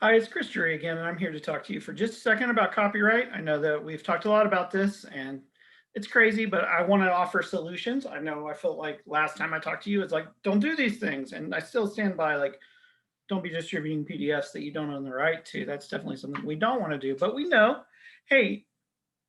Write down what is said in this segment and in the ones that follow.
Hi, it's Chris Drury again, and I'm here to talk to you for just a second about copyright. I know that we've talked a lot about this and it's crazy, but I want to offer solutions. I know I felt like last time I talked to you, it's like, don't do these things. And I still stand by like, don't be distributing PDFs that you don't own the right to. That's definitely something we don't want to do. But we know, hey,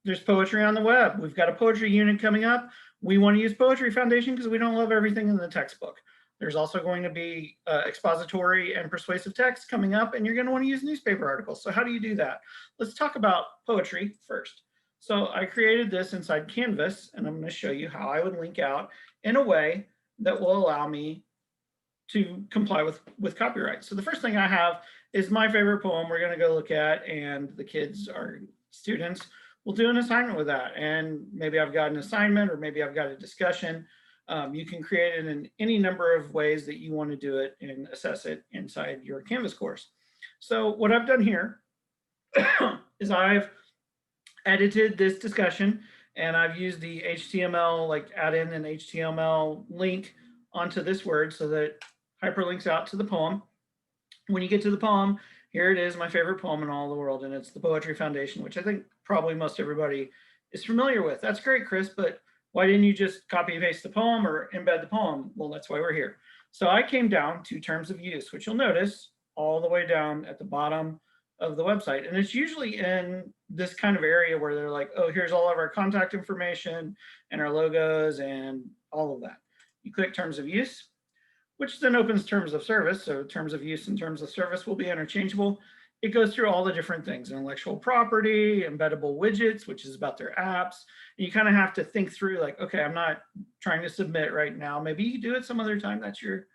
there's poetry on the web. We've got a poetry unit coming up. We want to use Poetry Foundation because we don't love everything in the textbook. There's also going to be expository and persuasive text coming up, and you're going to want to use newspaper articles. So how do you do that? Let's talk about poetry first. So I created this inside Canvas, and I'm going to show you how I would link out in a way that will allow me to comply with copyright. So the first thing I have is my favorite poem we're going to go look at, and the kids, our students, will do an assignment with that. And maybe I've got an assignment, or maybe I've got a discussion. You can create it in any number of ways that you want to do it and assess it inside your Canvas course. So what I've done here is I've edited this discussion, and I've used the HTML, like add in an HTML link onto this word so that hyperlinks out to the poem. When you get to the poem, here it is, my favorite poem in all the world, and it's the Poetry Foundation, which I think probably most everybody is familiar with. That's great, Chris, but why didn't you just copy and paste the poem or embed the poem? Well, that's why we're here. So I came down to terms of use, which you'll notice all the way down at the bottom of the website. And it's usually in this kind of area where they're like, oh, here's all of our contact information and our logos and all of that. You click terms of use, which then opens terms of service. So terms of use and terms of service will be interchangeable. It goes through all the different things: intellectual property, embeddable widgets, which is about their apps. And you kind of have to think through like, okay, I'm not trying to submit right now. Maybe you do it some other time. That's your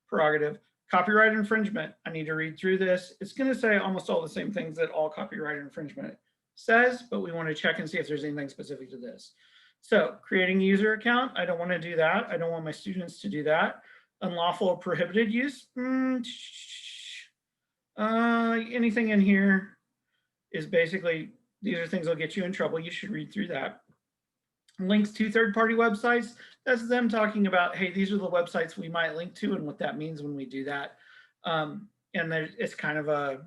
prerogative. Copyright infringement. I need to read through this. It's going to say almost all the same things that all copyright infringement says, but we want to check and see if there's anything specific to this. So creating a user account, I don't want to do that. I don't want my students to do that. Unlawful or prohibited use. Anything in here is basically, these are things that'll get you in trouble. You should read through that. Links to third-party websites, that's them talking about, hey, these are the websites we might link to and what that means when we do that. And it's kind of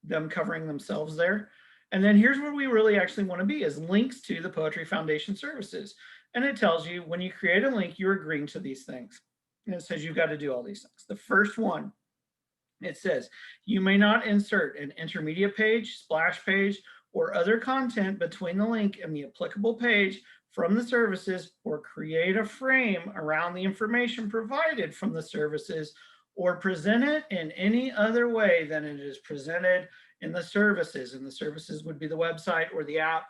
them covering themselves there. And then here's where we really actually want to be, is links to the Poetry Foundation services. And it tells you when you create a link, you're agreeing to these things. And it says you've got to do all these things. The first one, it says you may not insert an intermediate page, splash page, or other content between the link and the applicable page from the services, or create a frame around the information provided from the services, or present it in any other way than it is presented in the services. And the services would be the website or the app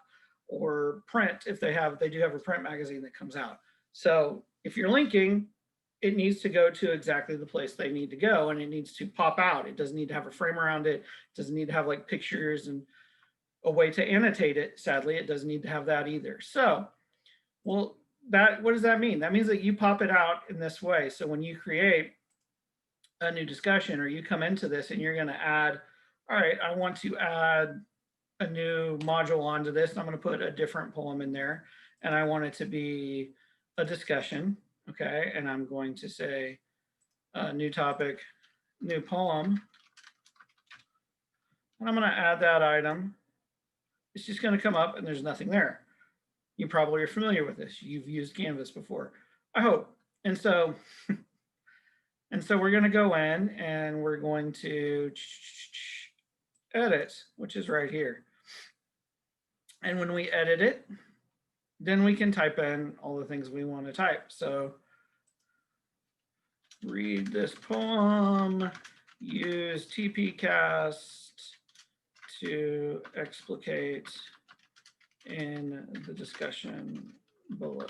or print if they do have a print magazine that comes out. So if you're linking, it needs to go to exactly the place they need to go, and it needs to pop out. It doesn't need to have a frame around it. It doesn't need to have like pictures and a way to annotate it. Sadly, it doesn't need to have that either. So, well, what does that mean? That means that you pop it out in this way. So when you create a new discussion, or you come into this and you're going to add, all right, I want to add a new module onto this, and I'm going to put a different poem in there, and I want it to be a discussion. Okay, and I'm going to say new topic, new poem, and I'm going to add that item. It's just going to come up and there's nothing there. You probably are familiar with this. You've used Canvas before, I hope. And so we're going to go in and we're going to edit, which is right here. And when we edit it, then we can type in all the things we want to type. So read this poem, use TPCast to explicate in the discussion below.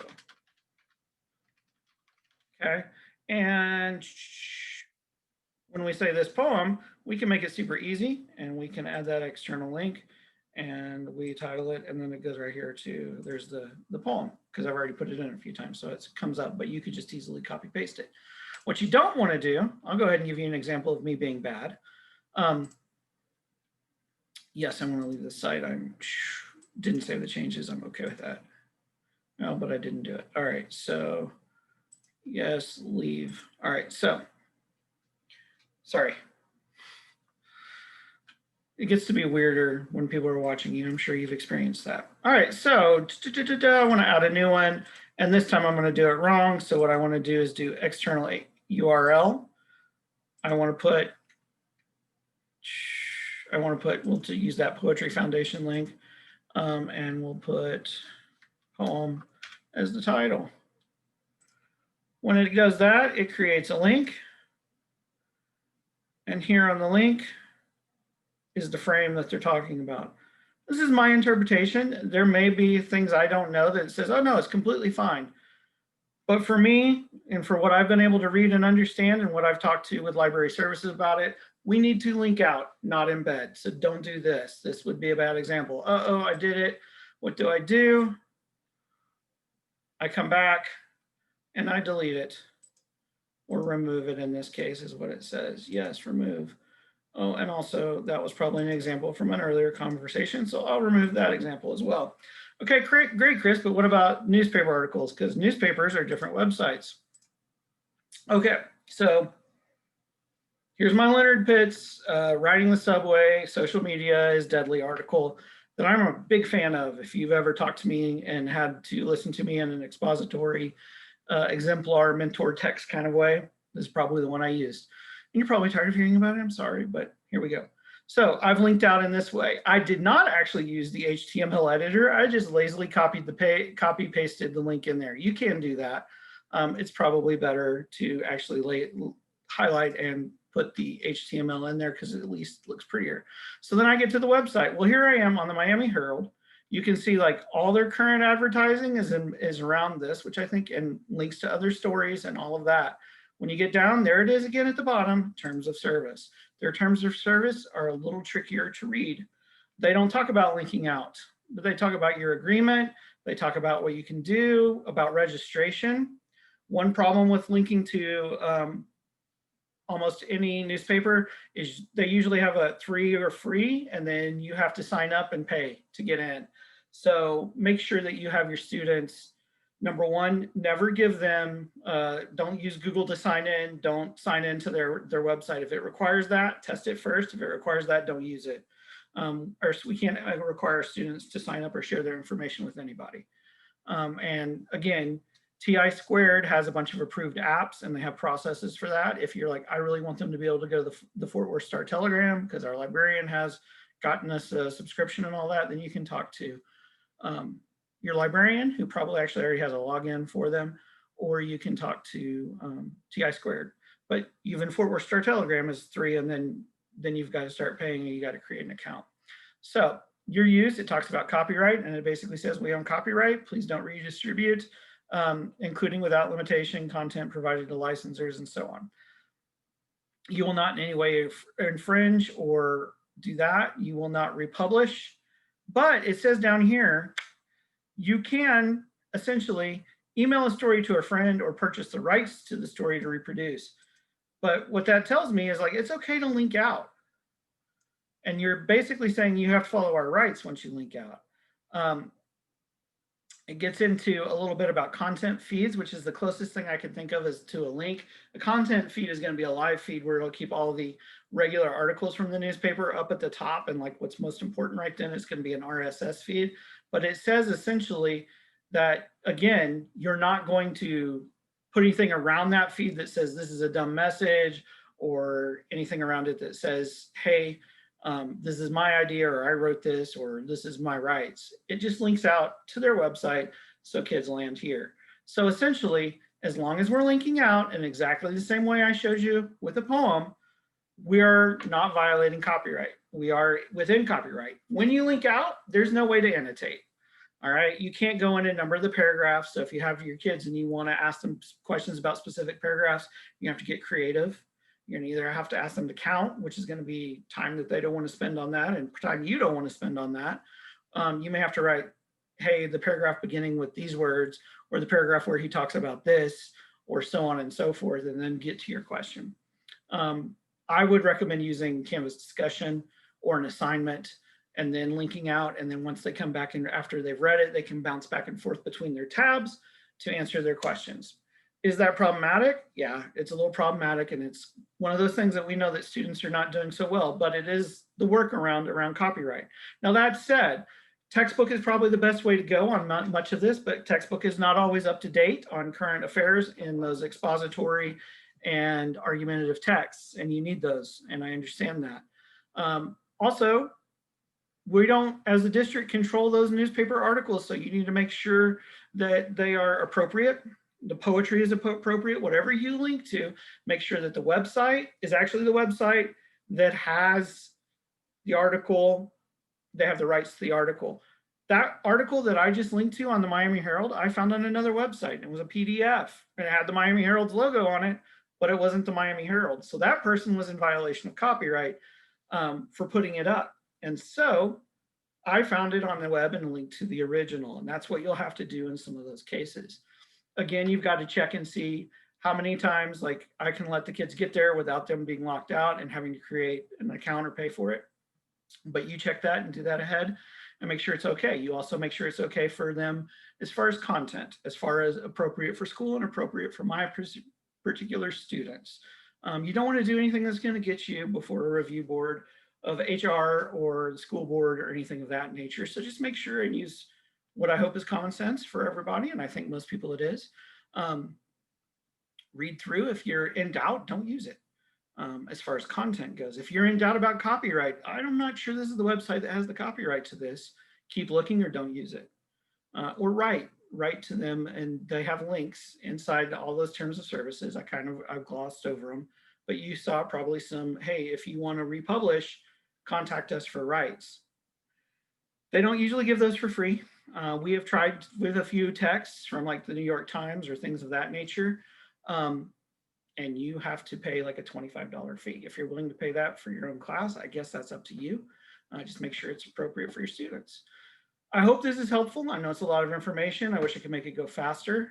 Okay, and when we say this poem, we can make it super easy, and we can add that external link, and we title it, and then it goes right here to, there's the poem, because I've already put it in a few times, so it comes up, but you could just easily copy paste it. What you don't want to do, I'll go ahead and give you an example of me being bad. Yes, I'm going to leave this site. I didn't save the changes. I'm okay with that. No, but I didn't do it. All right, so yes, leave. All right, so sorry. it gets to be weirder when people are watching you. I'm sure you've experienced that. All right, so I want to add a new one, and this time I'm going to do it wrong. So what I want to do is do external URL. I want to put, we'll use that Poetry Foundation link, and we'll put poem as the title. When it does that, it creates a link. And here on the link is the frame that they're talking about. This is my interpretation. There may be things I don't know that says, oh no, it's completely fine. But for me, and for what I've been able to read and understand and what I've talked to with library services about it, we need to link out, not embed. So don't do this. This would be a bad example. Uh-oh, I did it. What do? I come back and I delete it, or remove it in this case is what it says. Yes, remove. Oh, and also that was probably an example from an earlier conversation, so I'll remove that example as well. Okay, great, Chris, but what about newspaper articles? Because newspapers are different websites. Okay, so here's my Leonard Pitts, Riding the Subway, Social Media is Deadly article that I'm a big fan of. If you've ever talked to me and had to listen to me in an expository, exemplar, mentor text kind of way, this is probably the one I used. And you're probably tired of hearing about it, I'm sorry, but here we go. So I've linked out in this way. I did not actually use the HTML editor. I just lazily copy pasted the link in there. You can do that. It's probably better to actually highlight and put the HTML in there because it at least looks prettier. So then I get to the website. Well, here I am on the Miami Herald. You can see like all their current advertising is around this, which I think, and links to other stories and all of that. When you get down, there it is again at the bottom, terms of service. Their terms of service are a little trickier to read. They don't talk about linking out, but they talk about your agreement. They talk about what you can do, about registration. One problem with linking to almost any newspaper is they usually have a 3 or free, and then you have to sign up and pay to get in. So make sure that you have your students, number one, never give them, don't use Google to sign in. Don't sign into their website. If it requires that, test it first. If it requires that, don't use it. Or we can't require students to sign up or share their information with anybody. And again, TI Squared has a bunch of approved apps and they have processes for that. If you're like, I really want them to be able to go to the Fort Worth Star Telegram because our librarian has gotten us a subscription and all that, then you can talk to your librarian who probably actually already has a login for them, or you can talk to TI Squared. But even Fort Worth Star Telegram is free, and then you've got to start paying and you got to create an account. So your use, it talks about copyright, and it basically says we own copyright. Please don't redistribute, including without limitation, content provided to licensors and so on. You will not in any way infringe or do that. You will not republish, but it says down here, you can essentially email a story to a friend or purchase the rights to the story to reproduce. But what that tells me is like, it's okay to link out. And you're basically saying you have to follow our rights once you link out. It gets into a little bit about content feeds, which is the closest thing I can think of as to a link. A content feed is going to be a live feed where it'll keep all the regular articles from the newspaper up at the top, and like what's most important right then is going to be an RSS feed. But it says essentially that, again, you're not going to put anything around that feed that says this is a dumb message or anything around it that says, hey, this is my idea, or I wrote this, or this is my rights. It just links out to their website so kids land here. So essentially, as long as we're linking out in exactly the same way I showed you with a poem, we are not violating copyright. We are within copyright. When you link out, there's no way to annotate. All right, you can't go in and number the paragraphs. So if you have your kids and you want to ask them questions about specific paragraphs, you have to get creative. You're going to either have to ask them to count, which is going to be time that they don't want to spend on that, and time you don't want to spend on that. You may have to write, hey, the paragraph beginning with these words, or the paragraph where he talks about this, or so on and so forth, and then get to your question. I would recommend using Canvas discussion or an assignment, and then linking out. And then once they come back and after they've read it, they can bounce back and forth between their tabs to answer their questions. Is that problematic? Yeah, it's a little problematic, and it's one of those things that we know that students are not doing so well, but it is the workaround around copyright. Now, that said, textbook is probably the best way to go on not much of this, but textbook is not always up to date on current affairs in those expository and argumentative texts, and you need those, and I understand that. Also, we don't, as a district, control those newspaper articles, so you need to make sure that they are appropriate. The poetry is appropriate. Whatever you link to, make sure that the website is actually the website that has the article. They have the rights to the article. That article that I just linked to on the Miami Herald, I found on another website. It was a PDF and it had the Miami Herald's logo on it, but it wasn't the Miami Herald. So that person was in violation of copyright for putting it up. And so I found it on the web and linked to the original. And that's what you'll have to do in some of those cases. Again, you've got to check and see how many times, like, I can let the kids get there without them being locked out and having to create an account or pay for it. But you check that and do that ahead and make sure it's okay. You also make sure it's okay for them as far as content, as far as appropriate for school and appropriate for my particular students. You don't want to do anything that's going to get you before a review board of HR or the school board or anything of that nature. So just make sure and use what I hope is common sense for everybody, and I think most people it is. Read through. If you're in doubt, don't use it. As far as content goes, if you're in doubt about copyright, I'm not sure this is the website that has the copyright to this, keep looking or don't use it. Or write to them, and they have links inside all those terms of services. I've glossed over them, but you saw probably some, hey, if you want to republish, contact us for rights. They don't usually give those for free. We have tried with a few texts from like the New York Times or things of that nature. And you have to pay like a $25 fee. If you're willing to pay that for your own class, I guess that's up to you. Just make sure it's appropriate for your students. I hope this is helpful. I know it's a lot of information. I wish I could make it go faster,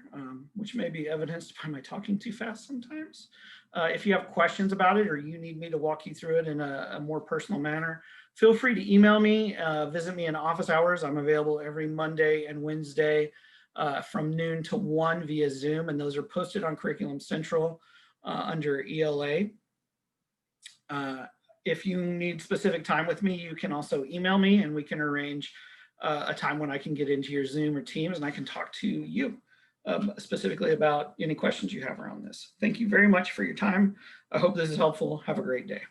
which may be evidenced by my talking too fast sometimes. If you have questions about it or you need me to walk you through it in a more personal manner, feel free to email me, visit me in office hours. I'm available every Monday and Wednesday from noon to 1 via Zoom, and those are posted on Curriculum Central under ELA. If you need specific time with me, you can also email me and we can arrange a time when I can get into your Zoom or Teams and I can talk to you specifically about any questions you have around this. Thank you very much for your time. I hope this is helpful. Have a great day.